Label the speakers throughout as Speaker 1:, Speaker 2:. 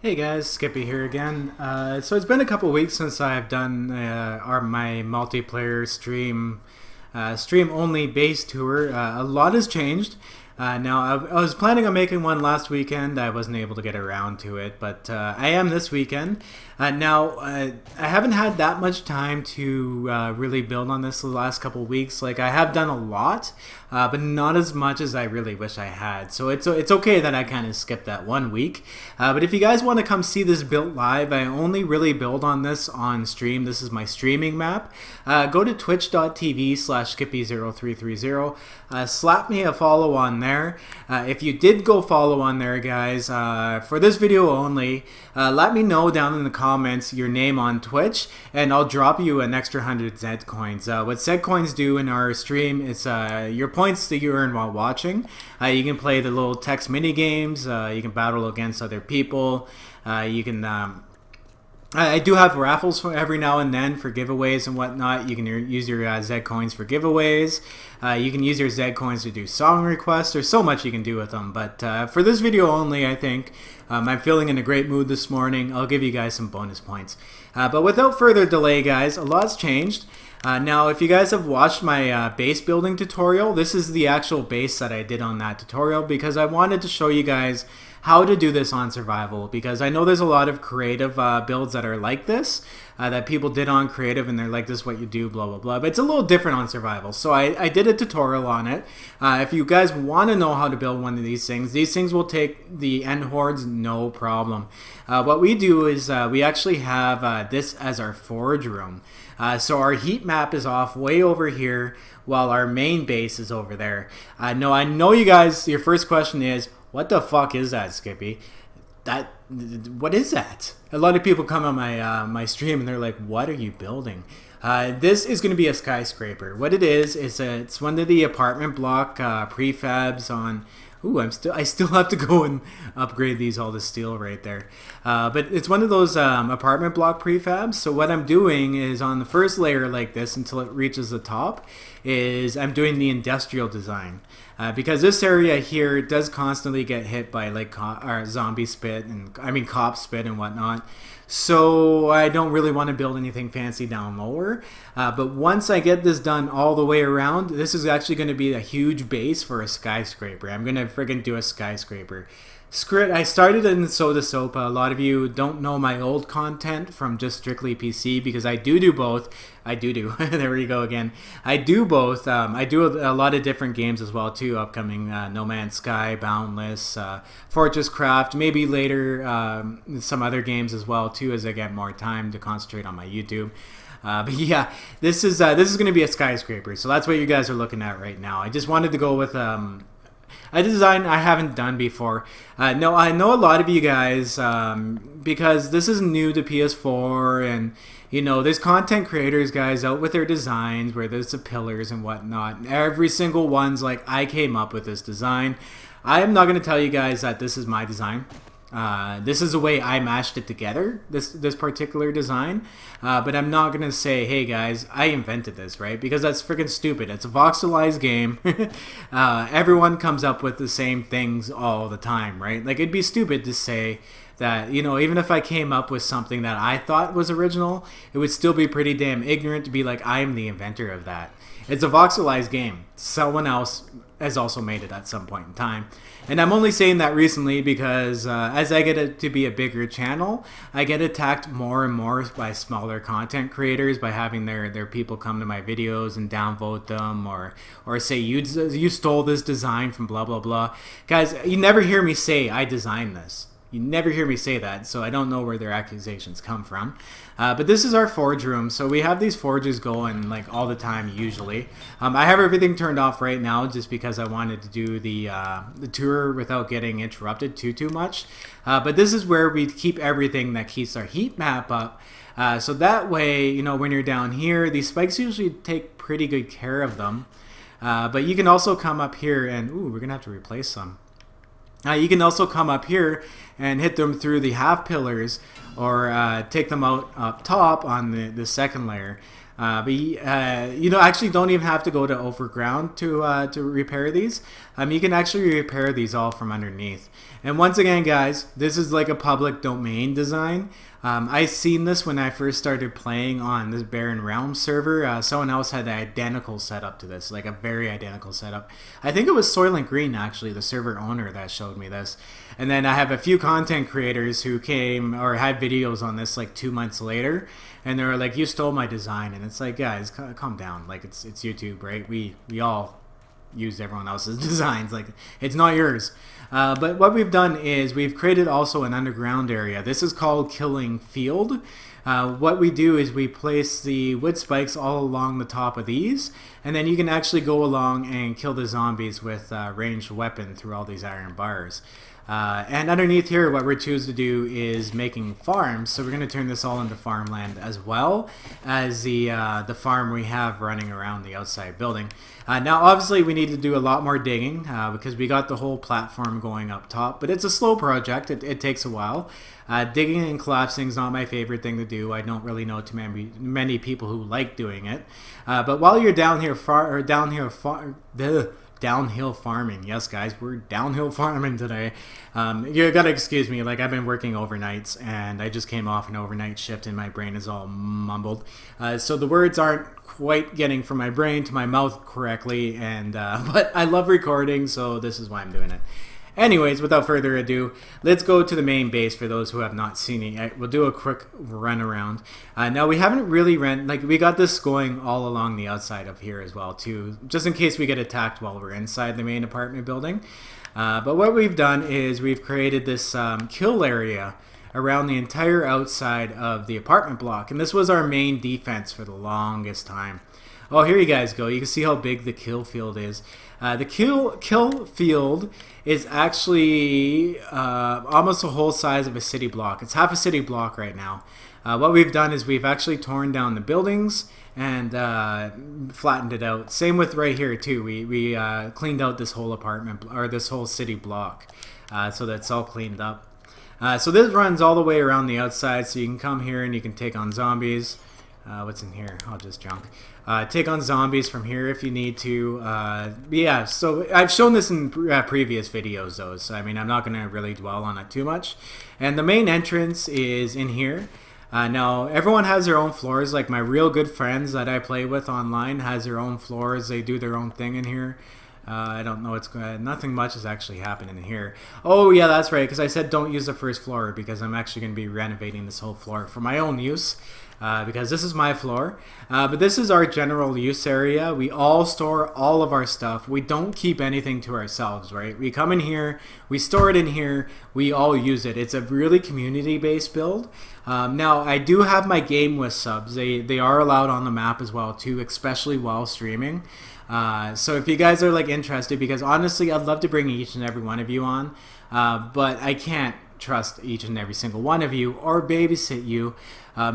Speaker 1: Hey guys, Skippy here again. So it's been a couple weeks since I've done my multiplayer stream only base tour. A lot has changed. I was planning on making one last weekend. I wasn't able to get around to it, but I am this weekend. I haven't had that much time to really build on this the last couple weeks. Like I have done a lot, but not as much as I really wish I had. So it's okay that I kind of skipped that 1 week. But if you guys want to come see this built live, I only really build on this on stream. This is my streaming map. Go to twitch.tv/skippy0330. Slap me a follow on there. If you did go follow on there, guys, for this video only, let me know down in the comments your name on Twitch, and I'll drop you an extra 100 Zed coins. What Zed coins do in our stream is your points that you earn while watching. You can play the little text mini games. You can battle against other people. You can. I do have raffles for every now and then for giveaways and whatnot. You can use your Zed coins for giveaways. You can use your Zed coins to do song requests. There's so much you can do with them. But for this video only, I think I'm feeling in a great mood this morning. I'll give you guys some bonus points. But without further delay, guys, a lot's changed. Now, if you guys have watched my base building tutorial, this is the actual base that I did on that tutorial because I wanted to show you guys how to do this on survival, because I know there's a lot of creative builds that are like this, that people did on creative and they're like, this is what you do, blah blah blah, but it's a little different on survival. So I did a tutorial on it. If you guys want to know how to build one of these things will take the end hordes no problem. What we do is we actually have this as our forge room. So our heat map is off way over here while our main base is over there. I know you guys, your first question is, what the fuck is that, Skippy? What is that? A lot of people come on my stream and they're like, what are you building? This is going to be a skyscraper. What it is it's one of the apartment block prefabs on. Ooh, I still have to go and upgrade these all to steel right there. But it's one of those apartment block prefabs. So what I'm doing is on the first layer like this until it reaches the top is I'm doing the industrial design. Because this area here does constantly get hit by like zombie spit and cop spit and whatnot. So I don't really want to build anything fancy down lower. But once I get this done all the way around, this is actually going to be a huge base for a skyscraper. I'm going to friggin' do a skyscraper. I started in Soda Sopa. A lot of you don't know my old content from just strictly PC because I do both. There we go again. I do both. I do a lot of different games as well too. Upcoming No Man's Sky, Boundless, Fortress Craft. Maybe later some other games as well too as I get more time to concentrate on my YouTube. But yeah, this is going to be a skyscraper. So that's what you guys are looking at right now. I just wanted to go with a design I haven't done before. No, I know a lot of you guys, because this is new to PS4, and you know, there's content creators, guys, out with their designs where there's the pillars and whatnot. And every single one's like, I came up with this design. I am not going to tell you guys that this is my design. This is the way I mashed it together, this particular design, but I'm not gonna say, hey guys, I invented this, right? Because that's freaking stupid. It's a voxelized game. Everyone comes up with the same things all the time, right? Like, it'd be stupid to say that, you know, even if I came up with something that I thought was original, it would still be pretty damn ignorant to be like, I'm the inventor of that. It's a voxelized game. Someone else has also made it at some point in time. And I'm only saying that recently because as I get it to be a bigger channel, I get attacked more and more by smaller content creators by having their people come to my videos and downvote them or say, you stole this design from blah, blah, blah. Guys, you never hear me say I designed this. You never hear me say that, so I don't know where their accusations come from. But this is our forge room, so we have these forges going like all the time usually. I have everything turned off right now just because I wanted to do the tour without getting interrupted too much. But this is where we keep everything that keeps our heat map up. So that way, you know, when you're down here, these spikes usually take pretty good care of them. But you can also come up here and, ooh, we're going to have to replace some. You can also come up here and hit them through the half pillars or take them out up top on the second layer. You know, actually don't even have to go to overground to repair these. You can actually repair these all from underneath. And once again, guys, this is like a public domain design. I seen this when I first started playing on this Barren Realms server. Someone else had an identical setup to this, like a very identical setup. I think it was Soylent Green, actually, the server owner, that showed me this. And then I have a few content creators who came or had videos on this like 2 months later, and they were like, "You stole my design." And it's like, guys, calm down. Like, it's YouTube, right? We all use everyone else's designs. Like, it's not yours. But what we've done is we've created also an underground area. This is called Killing Field. What we do is we place the wood spikes all along the top of these, and then you can actually go along and kill the zombies with ranged weapon through all these iron bars. And underneath here, what we choose to do is making farms. So we're going to turn this all into farmland, as well as the farm we have running around the outside building. Now, obviously, we need to do a lot more digging because we got the whole platform going up top. But it's a slow project. It takes a while. Digging and collapsing is not my favorite thing to do. I don't really know too many people who like doing it. But while you're downhill farming. Yes, guys, we're downhill farming today. You gotta excuse me, like, I've been working overnights and I just came off an overnight shift and my brain is all mumbled. So the words aren't quite getting from my brain to my mouth correctly, and but I love recording, so this is why I'm doing it. Anyways, without further ado, let's go to the main base for those who have not seen it yet. We'll do a quick run around. Now, we haven't really we got this going all along the outside of here as well, too, just in case we get attacked while we're inside the main apartment building. But what we've done is we've created this kill area around the entire outside of the apartment block, and this was our main defense for the longest time. Oh, here you guys go. You can see how big the kill field is. The kill field is actually almost the whole size of a city block. It's half a city block right now. What we've done is we've actually torn down the buildings and flattened it out. Same with right here too. We cleaned out this whole apartment or this whole city block, so that's all cleaned up. So this runs all the way around the outside, so you can come here and you can take on zombies. What's in here? I'll just junk. Take on zombies from here if you need to. Yeah, so I've shown this in previous videos though, so I mean, I'm not going to really dwell on it too much. And the main entrance is in here. Now, everyone has their own floors. Like my real good friends that I play with online has their own floors. They do their own thing in here. I don't know what's going. Nothing much is actually happening in here. Oh yeah, that's right, because I said don't use the first floor because I'm actually going to be renovating this whole floor for my own use. Because this is my floor, but this is our general use area. We all store all of our stuff. We don't keep anything to ourselves, right? We come in here, we store it in here, we all use it. It's a really community-based build. Now, I do have my game with subs. They are allowed on the map as well too, especially while streaming. So if you guys are like interested, because honestly, I'd love to bring each and every one of you on, but I can't trust each and every single one of you or babysit you.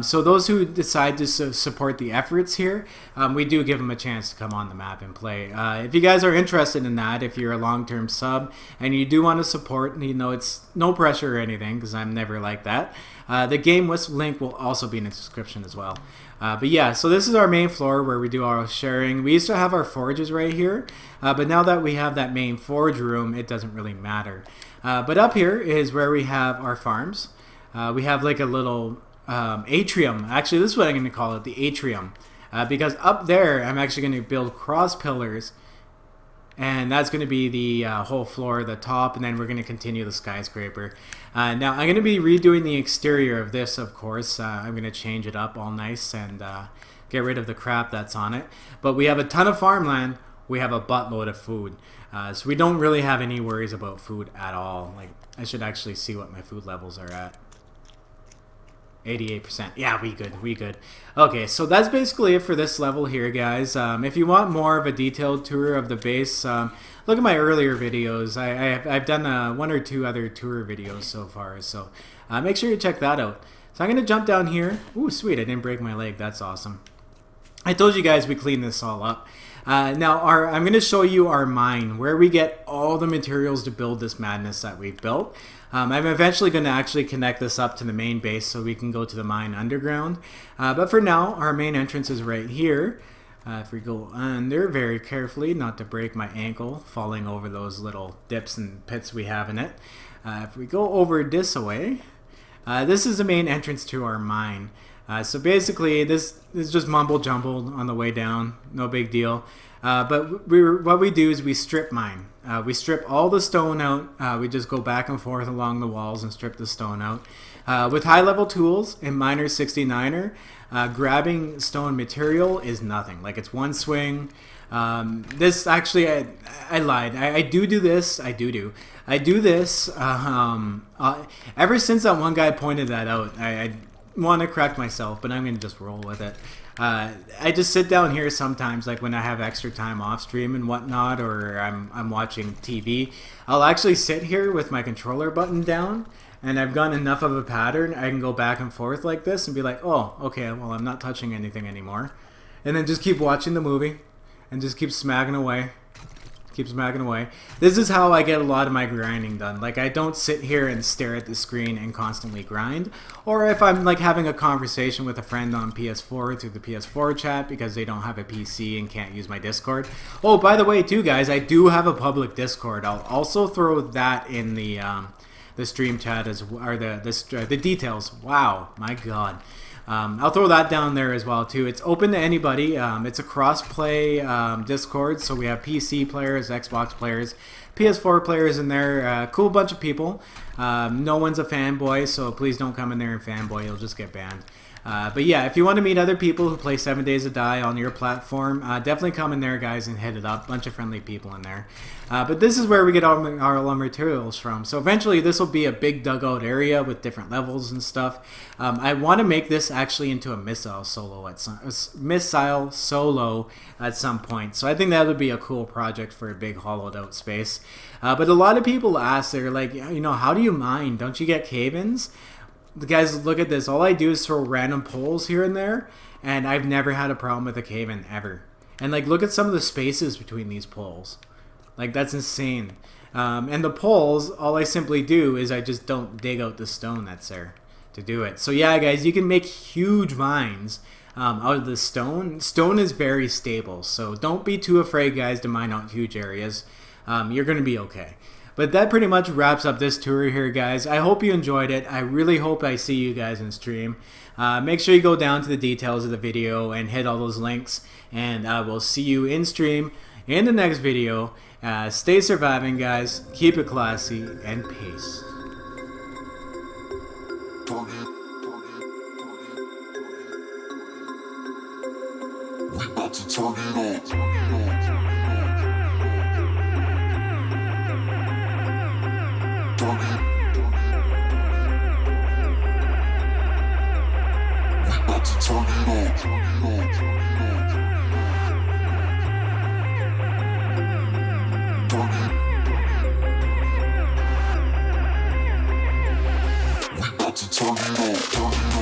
Speaker 1: So those who decide to support the efforts here, we do give them a chance to come on the map and play. If you guys are interested in that, if you're a long-term sub and you do want to support, you know, it's no pressure or anything because I'm never like that. The game link will also be in the description as well. But yeah, so this is our main floor where we do our sharing. We used to have our forges right here, but now that we have that main forge room, it doesn't really matter. But up here is where we have our farms. We have like a little atrium. Actually, this is what I'm going to call it, the atrium. Because up there, I'm actually going to build cross pillars. And that's going to be the whole floor, the top, and then we're going to continue the skyscraper. Now, I'm going to be redoing the exterior of this, of course. I'm going to change it up all nice and get rid of the crap that's on it. But we have a ton of farmland. We have a buttload of food. So we don't really have any worries about food at all. Like, I should actually see what my food levels are at. 88%. Yeah, we good. Okay, so that's basically it for this level here, guys. If you want more of a detailed tour of the base, look at my earlier videos. I've done one or two other tour videos so far, so make sure you check that out. So I'm going to jump down here. Ooh, sweet, I didn't break my leg. That's awesome. I told you guys we cleaned this all up. Now, I'm going to show you our mine, where we get all the materials to build this madness that we've built. I'm eventually going to actually connect this up to the main base so we can go to the mine underground. But for now, our main entrance is right here. If we go under very carefully, not to break my ankle falling over those little dips and pits we have in it. If we go over this way, this is the main entrance to our mine. So basically, this is just mumble jumbled on the way down, no big deal. But what we do is we strip mine. We strip all the stone out. We just go back and forth along the walls and strip the stone out. With high level tools in Miner 69er, grabbing stone material is nothing. Like, it's one swing. This actually, I lied. I do this. I do this. Ever since that one guy pointed that out, I want to correct myself, but I'm going to just roll with it. I just sit down here sometimes, like when I have extra time off stream and whatnot, or I'm watching TV. I'll actually sit here with my controller button down, and I've gotten enough of a pattern, I can go back and forth like this and be like, oh, okay, well, I'm not touching anything anymore. And then just keep watching the movie and just keep smacking away. Keep smacking away. This is how I get a lot of my grinding done. Like, I don't sit here and stare at the screen and constantly grind. Or if I'm like having a conversation with a friend on PS4 through the PS4 chat because they don't have a PC and can't use my Discord. Oh, by the way, too, guys, I do have a public Discord. I'll also throw that in the stream chat or the details. Wow, my God. I'll throw that down there as well too. It's open to anybody. It's a cross-play Discord, so we have PC players, Xbox players, PS4 players in there. Cool bunch of people. No one's a fanboy, so please don't come in there and fanboy. You'll just get banned. But yeah, if you want to meet other people who play 7 Days to Die on your platform, definitely come in there, guys, and hit it up. Bunch of friendly people in there. But this is where we get all our materials from. So eventually this will be a big dugout area with different levels and stuff. I want to make this actually into a missile solo at some point. So I think that would be a cool project for a big hollowed out space. But a lot of people ask, they're like, you know, how do you mine? Don't you get cave-ins? The guys, look at this. All I do is throw random poles here and there, and I've never had a problem with a cave-in ever. And like, look at some of the spaces between these poles. Like, that's insane. And the poles, all I simply do is I just don't dig out the stone that's there to do it. So yeah, guys, you can make huge mines out of the stone. Stone is very stable, so don't be too afraid, guys, to mine out huge areas. You're going to be okay. But that pretty much wraps up this tour here, guys. I hope you enjoyed it. I really hope I see you guys in stream. Make sure you go down to the details of the video and hit all those links. And I will see you in stream in the next video. Stay surviving, guys. Keep it classy, and peace. We about to turn it on. Turn it on.